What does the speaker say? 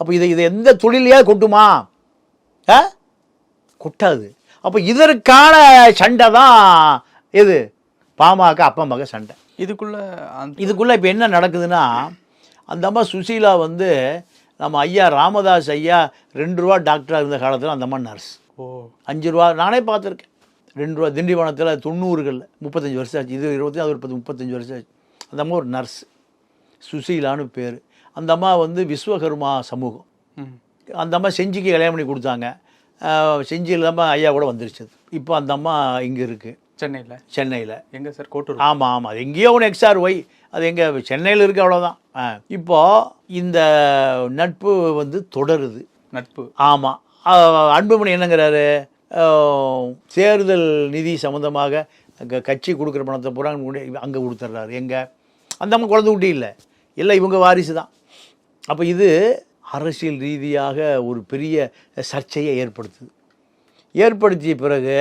அப்போ இதை எந்த தொழிலையாவது கொட்டுமா? கொட்டாது. அப்போ இதற்கான சண்டை தான் எது பாமக அப்பமக சண்டை. இதுக்குள்ளே இப்போ என்ன நடக்குதுன்னா, அந்த அம்மா சுசீலா வந்து நம்ம ஐயா ராமதாஸ் ஐயா 2 ரூபா டாக்டராக இருந்த காலத்தில் அந்த அம்மா நர்ஸ். 5 ரூபா நானே பார்த்துருக்கேன். 2 ரூபா திண்டிவனத்தில் 90களில் 35 வருஷம் ஆச்சு. இது 20 அது ஒரு 35 வருஷம் ஆச்சு. அந்த அம்மா ஒரு நர்ஸ், சுசீலான்னு பேர். அந்த அம்மா வந்து விஸ்வகர்மா சமூகம். அந்த அம்மா செஞ்சிக்கு கல்யாணம் பண்ணி கொடுத்தாங்க. செஞ்சி இல்லாமல் ஐயா கூட வந்துருச்சு. இப்போ அந்த அம்மா இங்கே இருக்குது சென்னையில். எங்கே சார்? கோட்டூர். ஆமாம், அது எங்கேயோ ஒன்று XRY, அது எங்கே சென்னையில் இருக்குது, அவ்வளோதான். இப்போது இந்த நட்பு வந்து தொடருது. நட்பு. ஆமாம். அன்புமணி என்னங்கிறாரு, தேர்தல் நிதி சம்மந்தமாக கட்சி கொடுக்குற பணத்தை பூரா அங்கே கொடுத்துட்றாரு. எங்கே அந்த அம்மா குழந்தை குட்டி இல்லை இவங்க வாரிசு தான். அப்போ இது அரசியல் ரீதியாக ஒரு பெரிய சர்ச்சையை ஏற்படுத்திய பிறகு